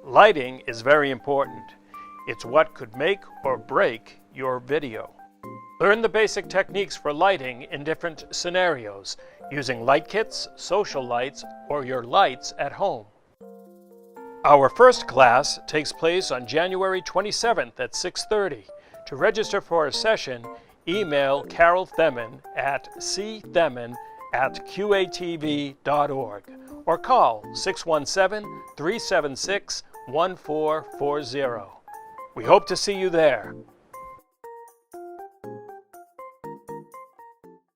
Lighting is very important. It's what could make or break your video. Learn the basic techniques for lighting in different scenarios, using light kits, social lights, or your lights at home. Our first class takes place on January 27th at 6:30. To register for a session, email Carol Themin at cthemin@qatv.org or call 617-376-1440. We hope to see you there.